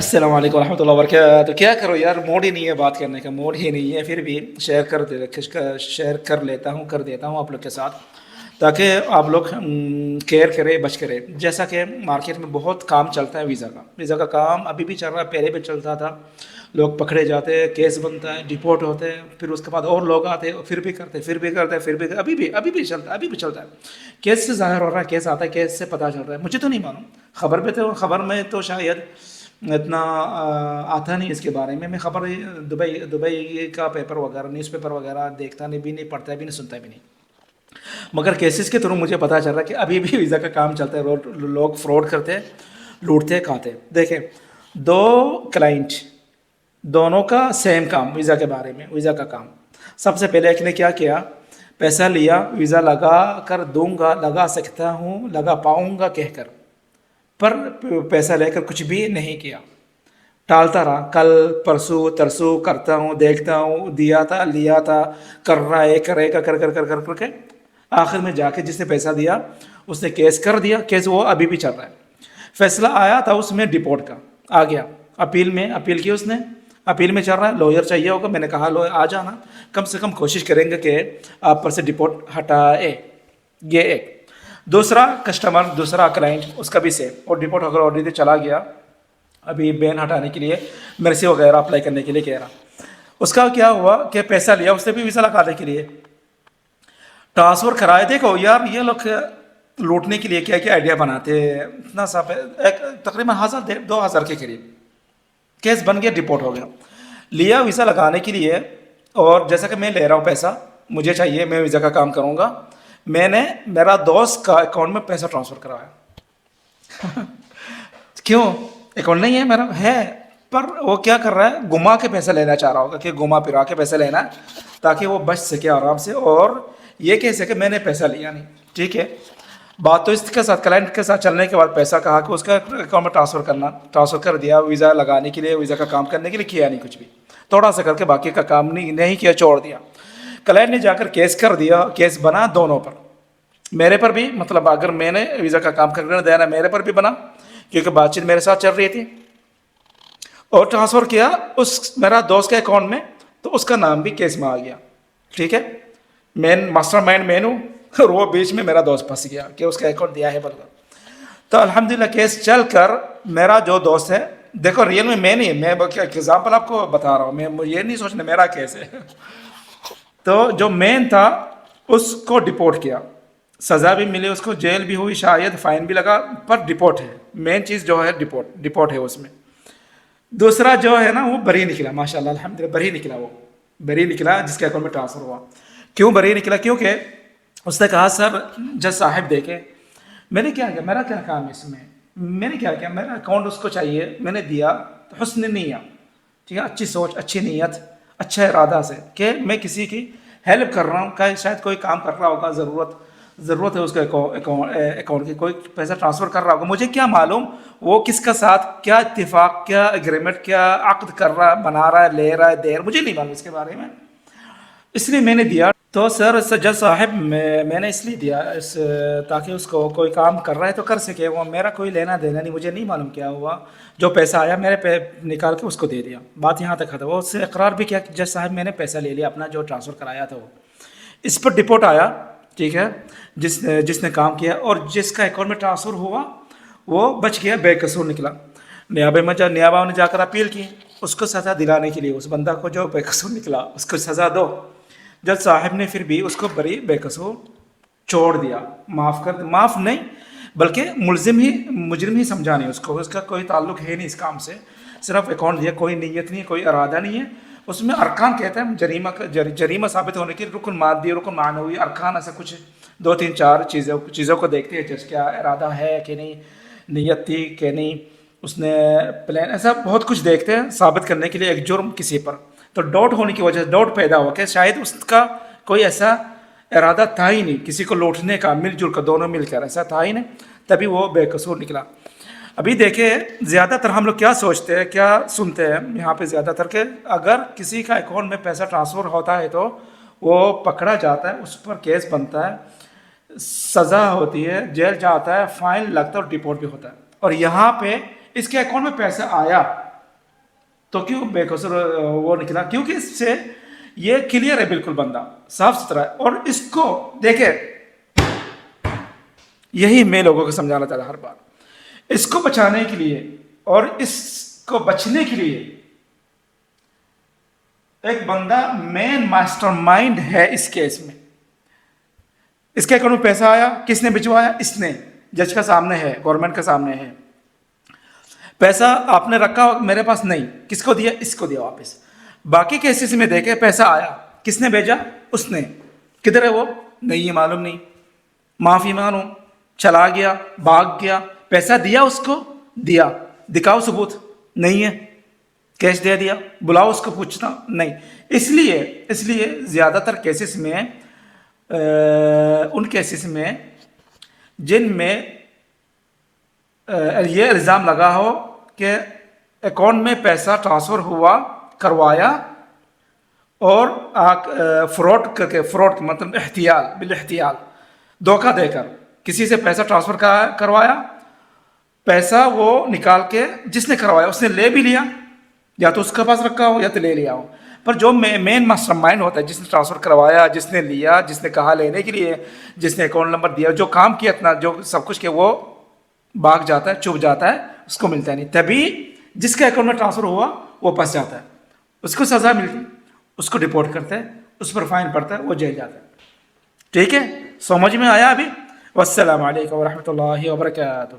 السلام علیکم ورحمۃ اللہ وبرکاتہ. کیا کرو یار، موڈ ہی نہیں ہے، بات کرنے کا موڈ ہی نہیں ہے. پھر بھی شیئر کر دیتا ہوں آپ لوگ کے ساتھ، تاکہ آپ لوگ کیئر کرے، بچ کرے. جیسا کہ مارکیٹ میں بہت کام چلتا ہے ویزا کا کام ابھی بھی چل رہا ہے، پہلے بھی چلتا تھا. لوگ پکڑے جاتے ہیں، کیس بنتا ہے، ڈپورٹ ہوتے ہیں، پھر اس کے بعد اور لوگ آتے ہیں، پھر بھی کرتے ابھی بھی چلتا ہے. کیس سے ظاہر ہو رہا ہے، کیس آتا ہے، کیس سے پتہ چل رہا ہے. مجھے تو نہیں معلوم، خبر میں تو شاید اتنا آتا نہیں اس کے بارے میں. خبر دبئی کا پیپر وغیرہ، نیوز پیپر وغیرہ دیکھتا نہیں، بھی نہیں پڑھتا بھی نہیں، سنتا بھی نہیں. مگر کیسز کے تھرو مجھے پتہ چل رہا ہے کہ ابھی بھی ویزا کا کام چلتا ہے. لوگ فراڈ کرتے ہیں، لوٹتے کھاتے. دیکھیں، دو کلائنٹ، دونوں کا سیم کام ویزا کے بارے میں، ویزا کا کام. سب سے پہلے ایک نے کیا کیا، پیسہ لیا، ویزا لگا کر دوں گا، لگا سکتا ہوں، لگا پاؤں گا کہہ کر، پر پیسہ لے کر کچھ بھی نہیں کیا. ٹالتا رہا، کل پرسوں ترسوں کرتا ہوں، دیکھتا ہوں، دیا تھا، لیا تھا، کر رہا ہے، کرے گا، کر کے آخر میں جا کے جس نے پیسہ دیا اس نے کیس کر دیا. کیس وہ ابھی بھی چل رہا ہے. فیصلہ آیا تھا اس میں ڈپورٹ کا، آ گیا اپیل کی اس نے، اپیل میں چل رہا ہے. لوئر چاہیے ہوگا، میں نے کہا لوئر آ جانا، کم سے کم کوشش کریں گے کہ آپ پر سے ڈپورٹ ہٹائے. یہ ایک. دوسرا کسٹمر، دوسرا کلائنٹ، اس کا بھی سیم، اور ڈپورٹ اگر آلریڈی چلا گیا، ابھی بین ہٹانے کے لیے مرسی وغیرہ اپلائی کرنے کے لیے کہہ رہا. اس کا کیا ہوا کہ پیسہ لیا اس نے بھی ویزا لگانے کے لیے، ٹرانسفر کرائے. دیکھو یار، یہ لوگ لوٹنے کے لیے کیا کیا آئیڈیا بناتے ہیں. اتنا سا تقریباً 1000 کے قریب کیس بن گیا، ڈپورٹ ہو گیا. لیا ویزا لگانے کے لیے، اور جیسا کہ میں لے رہا ہوں پیسہ، مجھے چاہیے، میں ویزا کا کام کروں گا. میں نے میرا دوست کا اکاؤنٹ میں پیسہ ٹرانسفر کروایا. کیوں؟ اکاؤنٹ نہیں ہے میرا، ہے، پر وہ کیا کر رہا ہے، گما کے پیسہ لینا چاہ رہا ہوگا، کہ گما پھرا کے پیسہ لینا ہے تاکہ وہ بچ سکے آرام سے، اور یہ کہہ سکے میں نے پیسہ لیا نہیں. ٹھیک ہے، بات تو اس کے ساتھ، کلائنٹ کے ساتھ چلنے کے بعد پیسہ کہا کہ اس کا اکاؤنٹ میں ٹرانسفر کر دیا. ویزا لگانے کے لیے، ویزا کا کام کرنے کے لیے کیا نہیں کچھ بھی، تھوڑا سا کر کے باقی کا کام نہیں کیا، چھوڑ دیا. کلائنٹ نے جا کر کیس کر دیا. کیس بنا دونوں پر، میرے پر بھی، مطلب اگر میں نے ویزا کا کام کرنے دینا، میرے پر بھی بنا، کیونکہ بات چیت میرے ساتھ چل رہی تھی. اور ٹرانسفر کیا اس میرا دوست کے اکاؤنٹ میں، تو اس کا نام بھی کیس میں آ گیا. ٹھیک ہے، ماسٹر مائنڈ میں ہوں، اور وہ بیچ میں میرا دوست پھنس گیا کہ اس کا اکاؤنٹ دیا ہے بلکہ. تو الحمدللہ کیس چل کر میرا جو دوست ہے، دیکھو ریئل میں نہیں، میں ایگزامپل آپ کو بتا رہا ہوں، میں یہ نہیں سوچنا میرا کیس ہے. تو جو مین تھا اس کو ڈپورٹ کیا، سزا بھی ملی اس کو، جیل بھی ہوئی شاید، فائن بھی لگا، پر ڈپورٹ ہے. مین چیز جو ہے ڈپورٹ ہے اس میں. دوسرا جو ہے نا، وہ بری نکلا، ماشاءاللہ الحمدللہ بری نکلا. وہ بری نکلا جس کے اکاؤنٹ میں ٹرانسفر ہوا. کیوں بری نکلا؟ کیونکہ اس نے کہا سر جج صاحب دیکھیں، میں نے کیا کیا، میرا کیا کام ہے اس میں، میں نے کیا کیا، میرا اکاؤنٹ اس کو چاہیے، میں نے دیا. حسن نیت، ٹھیک ہے، اچھی سوچ، اچھی نیت، اچھا ارادہ سے، کہ میں کسی کی ہیلپ کر رہا ہوں، کہ شاید کوئی کام کر رہا ہوگا، ضرورت ہے اس کے اکاؤنٹ کی، کوئی پیسہ ٹرانسفر کر رہا ہوگا. مجھے کیا معلوم وہ کس کا ساتھ کیا اتفاق، کیا اگریمنٹ، کیا عقد کر رہا ہے، بنا رہا ہے، لے رہا ہے، دے رہا ہے، مجھے نہیں معلوم اس کے بارے میں. اس لیے میں نے دیا. تو سر جج صاحب میں نے اس لیے دیا، تاکہ اس کو کوئی کام کر رہا ہے تو کر سکے. وہ میرا کوئی لینا دینا نہیں، مجھے نہیں معلوم کیا ہوا. جو پیسہ آیا میرے پہ نکال کے اس کو دے دیا. بات یہاں تک ختم. وہ اس سے اقرار بھی کیا کہ جج صاحب میں نے پیسہ لے لیا اپنا، جو ٹرانسفر کرایا تھا وہ. اس پر ڈپورٹ آیا. ٹھیک ہے، جس نے کام کیا، اور جس کا اکاؤنٹ میں ٹرانسفر ہوا وہ بچ گیا، بے قصور نکلا. نیابہ نے جا کر اپیل کی اس کو سزا دلانے کے لیے، اس بندہ کو جو بے قصور نکلا اس کو سزا دو. جج صاحب نے پھر بھی اس کو بے قصور چھوڑ دیا، معاف نہیں، بلکہ مجرم ہی سمجھا نہیں اس کو. اس کا کوئی تعلق ہے نہیں اس کام سے، صرف اکاؤنٹ دیا، کوئی نیت نہیں ہے، کوئی ارادہ نہیں ہے. اس میں ارکان کہتے ہیں جریمہ ثابت ہونے کے، رکن مادی، رکن معنوی، ارکان، ایسا کچھ 2 3 4 چیزوں کو دیکھتے ہیں. جس کیا ارادہ ہے کہ نہیں، نیت تھی کہ نہیں، اس نے پلان، ایسا بہت کچھ دیکھتے ہیں ثابت کرنے کے لیے ایک جرم کسی پر. تو ڈاؤٹ ہونے کی وجہ سے، ڈاؤٹ پیدا ہوا کہ شاید اس کا کوئی ایسا ارادہ تھا ہی نہیں کسی کو لوٹنے کا، مل جل کر دونوں مل کر، ایسا تھا ہی نہیں، تبھی وہ بے قصور نکلا. ابھی دیکھیں زیادہ تر ہم لوگ کیا سوچتے ہیں، کیا سنتے ہیں یہاں پہ زیادہ تر، کہ اگر کسی کا اکاؤنٹ میں پیسہ ٹرانسفر ہوتا ہے تو وہ پکڑا جاتا ہے، اس پر کیس بنتا ہے، سزا ہوتی ہے، جیل جاتا ہے، فائن لگتا ہے، اور ڈپورٹ بھی ہوتا ہے. اور یہاں پہ اس کے اکاؤنٹ میں پیسہ آیا، تو کیوں بے قصور وہ نکلا؟ کیونکہ اس سے یہ کلیئر ہے بالکل، بندہ صاف ستھرا ہے. اور اس کو دیکھیں، یہی میں لوگوں کو سمجھانا چاہتا ہر بار، اس کو بچانے کے لیے اور اس کو بچنے کے لیے ایک بندہ مین ماسٹر مائنڈ ہے اس کیس میں. اس کے اکاؤنٹ میں پیسہ آیا، کس نے بھجوایا؟ اس نے. جج کا سامنے ہے، گورنمنٹ کا سامنے ہے. پیسہ آپ نے رکھا، میرے پاس نہیں. کس کو دیا؟ اس کو دیا واپس. باقی کیسز میں دیکھے پیسہ آیا، کس نے بھیجا؟ اس نے. کدھر ہے وہ؟ نہیں ہے، معلوم نہیں. معافی مانگو، چلا گیا، بھاگ گیا. پیسہ دیا اس کو؟ دیا. دکھاؤ ثبوت. نہیں ہے. کیش دے دیا، بلاؤ اس کو، پوچھنا نہیں. اس لیے زیادہ تر کیسز میں ان کیسز میں جن میں یہ الزام لگا ہو کہ اکاؤنٹ میں پیسہ ٹرانسفر ہوا، کروایا، اور فراڈ مطلب بالاحتیال دھوکہ دے کر کسی سے پیسہ ٹرانسفر کروایا، پیسہ وہ نکال کے جس نے کروایا اس نے لے بھی لیا، یا تو اس کے پاس رکھا ہو یا تو لے لیا ہو. پر جو مین ماسٹر مائنڈ ہوتا ہے، جس نے ٹرانسفر کروایا، جس نے لیا، جس نے کہا لینے کے لیے، جس نے اکاؤنٹ نمبر دیا، جو کام کیا اتنا، جو سب کچھ کیا، وہ بھاگ جاتا ہے، چھپ جاتا ہے، اس کو ملتا ہے نہیں. تبھی جس کے اکاؤنٹ میں ٹرانسفر ہوا وہ پھنس جاتا ہے، اس کو سزا ملتی، اس کو ڈپورٹ کرتا ہے، اس پر فائن پڑتا ہے، وہ جیل جاتا ہے. ٹھیک ہے، سمجھ میں آیا ابھی؟ والسلام علیکم ورحمۃ اللہ وبرکاتہ.